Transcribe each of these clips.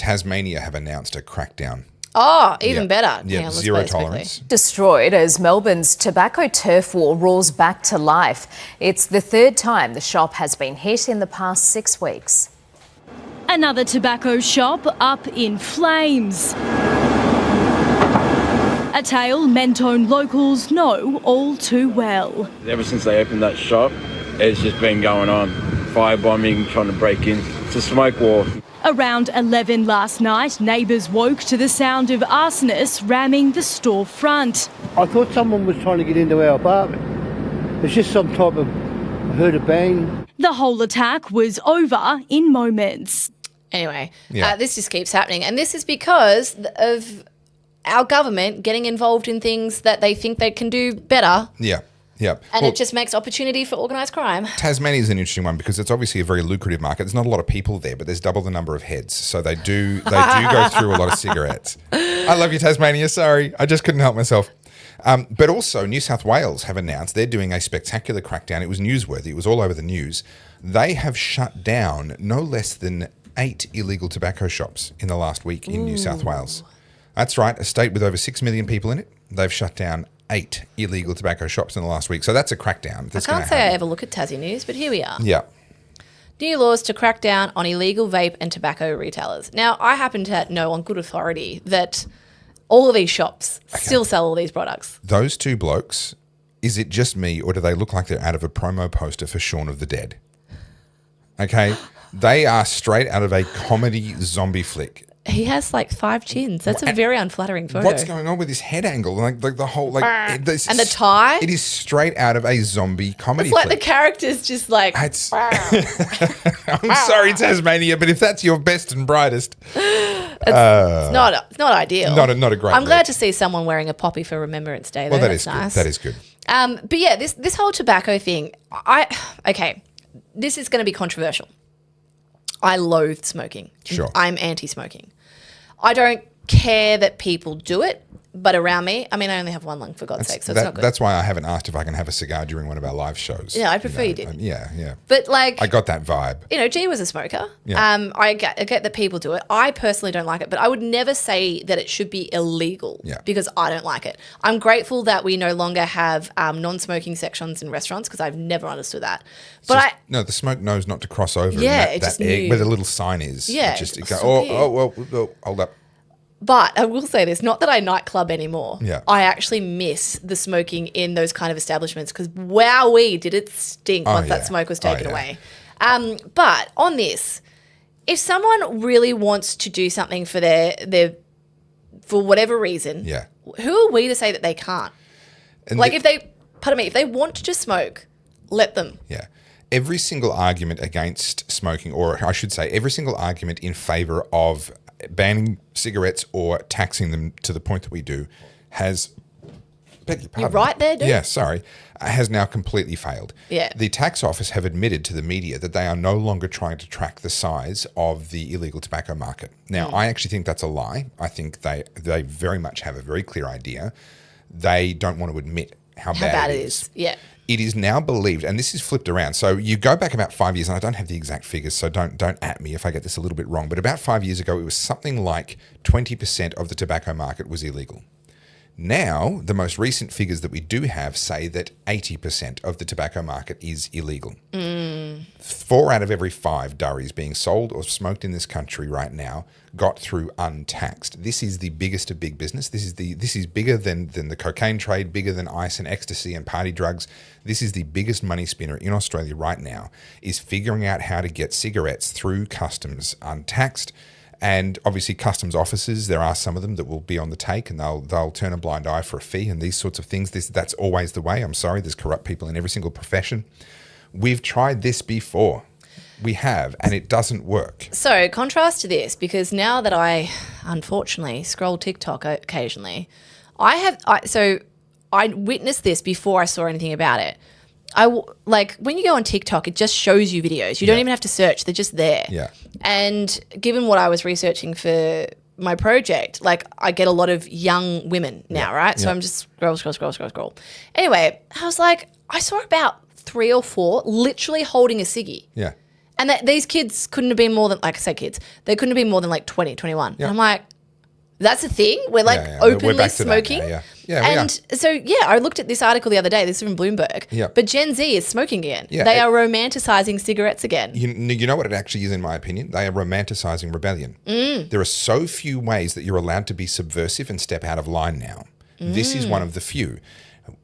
Tasmania have announced a crackdown. Oh, even better. Yeah, Hang on, let's zero play this tolerance. quickly. Destroyed as Melbourne's tobacco turf war roars back to life. It's the third time the shop has been hit in the past 6 weeks. Another tobacco shop up in flames. A tale Mentone locals know all too well. Ever since they opened that shop, it's just been going on. Firebombing, trying to break in. It's a smoke war. Around 11 last night, neighbours woke to the sound of arsonists ramming the store front. I thought someone was trying to get into our apartment. It's just some type of, I heard a bang. The whole attack was over in moments. Anyway, this just keeps happening. And this is because of our government getting involved in things that they think they can do better. Yeah. Yeah. And it just makes opportunity for organised crime. Tasmania is an interesting one because it's obviously a very lucrative market. There's not a lot of people there, but there's double the number of heads. So they do go through a lot of cigarettes. I love you, Tasmania. Sorry. I just couldn't help myself. But also New South Wales have announced they're doing a spectacular crackdown. It was newsworthy. It was all over the news. They have shut down no less than 8 illegal tobacco shops in the last week in New South Wales. That's right. A state with over 6 million people in it. They've shut down 8 illegal tobacco shops in the last week. So that's a crackdown. I can't say I ever look at Tassie News, but here we are. Yeah. New laws to crack down on illegal vape and tobacco retailers. Now, I happen to know on good authority that all of these shops still sell all these products. Those two blokes, is it just me or do they look like they're out of a promo poster for Shaun of the Dead? Okay. They are straight out of a comedy zombie flick. He has like 5 chins. That's a very unflattering photo. What's going on with his head angle? Like the whole and the tie. It is straight out of a zombie comedy. It's like flick. the character's just like. I'm sorry, Tasmania, but if that's your best and brightest, it's not ideal. Not a great. I'm glad to see someone wearing a poppy for Remembrance Day. Though. Well, That's nice. Good. That is good. But yeah, this whole tobacco thing. This is going to be controversial. I loathe smoking. Sure. I'm anti-smoking. I don't care that people do it, but around me, I mean, I only have one lung, for God's sake, so it's not good. That's why I haven't asked if I can have a cigar during one of our live shows. Yeah, I prefer you did. Yeah. But like... I got that vibe. You know, G was a smoker. Yeah. I get that people do it. I personally don't like it, but I would never say that it should be illegal because I don't like it. I'm grateful that we no longer have non-smoking sections in restaurants because I've never understood that. But the smoke knows not to cross over. Yeah, that just egg where the little sign is. Yeah, hold up. But I will say this, not that I nightclub anymore. Yeah. I actually miss the smoking in those kind of establishments because wowee, did it stink once that smoke was taken away. But on this, if someone really wants to do something for their for whatever reason, who are we to say that they can't? And if they want to just smoke, let them. Yeah. Every single argument against smoking, or I should say every single argument in favour of banning cigarettes or taxing them to the point that we do has... Beg your pardon. You're right there, dude. Yeah, sorry. Has now completely failed. Yeah. The tax office have admitted to the media that they are no longer trying to track the size of the illegal tobacco market. Now, I actually think that's a lie. I think they very much have a very clear idea. They don't want to admit how bad it is. Yeah. It is now believed, and this is flipped around. So you go back about 5 years, and I don't have the exact figures, so don't at me if I get this a little bit wrong. But about 5 years ago, it was something like 20% of the tobacco market was illegal. Now, the most recent figures that we do have say that 80% of the tobacco market is illegal. 4 out of every 5 durries being sold or smoked in this country right now got through untaxed. This is the biggest of big business. This is bigger than the cocaine trade, bigger than ice and ecstasy and party drugs. This is the biggest money spinner in Australia right now, is figuring out how to get cigarettes through customs untaxed. And obviously customs officers, there are some of them that will be on the take and they'll turn a blind eye for a fee and these sorts of things. That's always the way. I'm sorry, there's corrupt people in every single profession. We've tried this before. We have, and it doesn't work. So contrast to this, because now that I unfortunately scroll TikTok occasionally, I witnessed this before I saw anything about it. When you go on TikTok, it just shows you videos. You don't even have to search. They're just there. Yeah. And given what I was researching for my project, I get a lot of young women now, right? So I'm just scroll. Anyway, I was like, I saw about 3 or 4 literally holding a ciggy. Yeah. And these kids couldn't have been more than, like I say kids, they couldn't have been more than like 20, 21. Yeah. And I'm like, that's a thing? We're like Yeah, we're openly back to that now, smoking? yeah. Yeah, we and so, yeah, I looked at this article the other day. This is from Bloomberg. Yeah. But Gen Z is smoking again. Yeah, They are romanticizing cigarettes again. You know what it actually is, in my opinion? They are romanticizing rebellion. There are so few ways that you're allowed to be subversive and step out of line now. This is one of the few.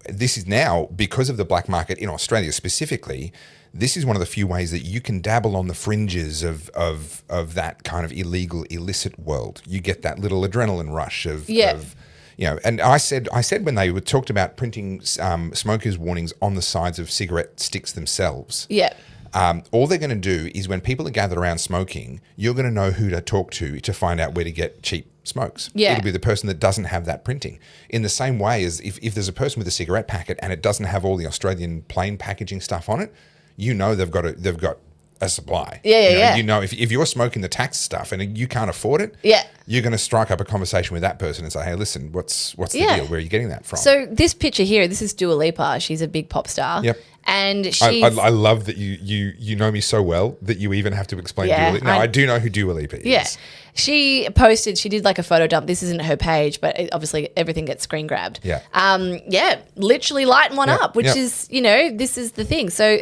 This is now, because of the black market in Australia specifically, this is one of the few ways that you can dabble on the fringes of that kind of illegal, illicit world. You get that little adrenaline rush of you know, and I said when they were talked about printing smokers' warnings on the sides of cigarette sticks themselves. Yeah. All they're going to do is when people are gathered around smoking, you're going to know who to talk to find out where to get cheap smokes. Yeah. It'll be the person that doesn't have that printing. In the same way as if there's a person with a cigarette packet and it doesn't have all the Australian plain packaging stuff on it, you know they've got a supply. Yeah. You know, if you're smoking the tax stuff and you can't afford it, you're going to strike up a conversation with that person and say, hey, listen, what's the deal? Where are you getting that from? So this picture here, this is Dua Lipa. She's a big pop star. Yep. And she's... I love that you know me so well that you even have to explain Dua Lipa. No, I do know who Dua Lipa is. Yeah. She did like a photo dump. This isn't her page, but obviously everything gets screen grabbed. Yeah. Literally lighting one up, which is, this is the thing. So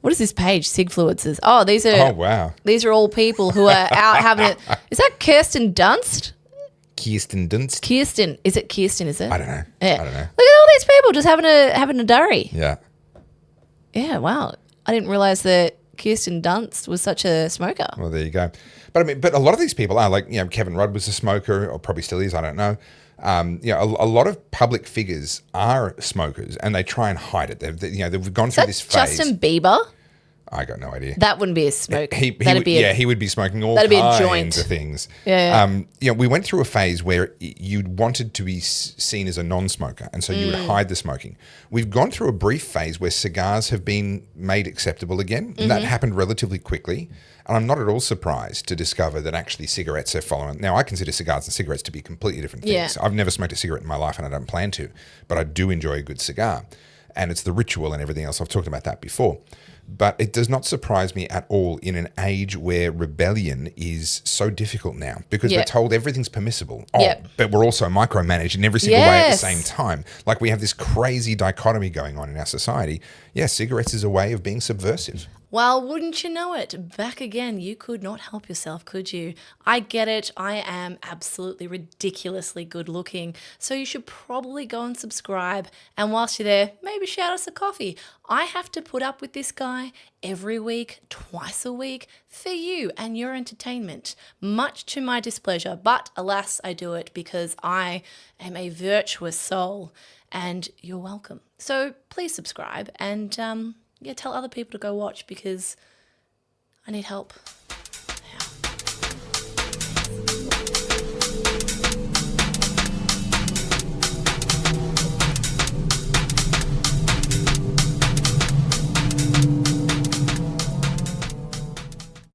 what is this page? Sigfluencers. Oh, these are... Oh, wow. These are all people who are out having it. Is that Kirsten Dunst? Kirsten Dunst? Kirsten. Is it Kirsten, is it? I don't know. Yeah. I don't know. Look at all these people just having a durry. Yeah. Yeah, wow. I didn't realise that Kirsten Dunst was such a smoker. Well, there you go. But a lot of these people are like, Kevin Rudd was a smoker, or probably still is, I don't know. A lot of public figures are smokers and they try and hide it. They've gone through this phase. Justin Bieber? I got no idea. That wouldn't be a smoke. He would be smoking all kinds of things. Yeah. We went through a phase where you wanted to be seen as a non-smoker, and so you would hide the smoking. We've gone through a brief phase where cigars have been made acceptable again, and that happened relatively quickly. And I'm not at all surprised to discover that actually cigarettes are following. Now, I consider cigars and cigarettes to be completely different things. Yeah. I've never smoked a cigarette in my life, and I don't plan to, but I do enjoy a good cigar. And it's the ritual and everything else. I've talked about that before. But it does not surprise me at all in an age where rebellion is so difficult now, because we're told everything's permissible. But we're also micromanaged in every single way at the same time. Like, we have this crazy dichotomy going on in our society. Yeah, cigarettes is a way of being subversive. Well, wouldn't you know it? Back again. You could not help yourself, could you? I get it. I am absolutely ridiculously good looking. So you should probably go and subscribe. And whilst you're there, maybe shout us a coffee. I have to put up with this guy every week, twice a week, for you and your entertainment, much to my displeasure. But alas, I do it because I am a virtuous soul, and you're welcome. So please subscribe and tell other people to go watch, because I need help.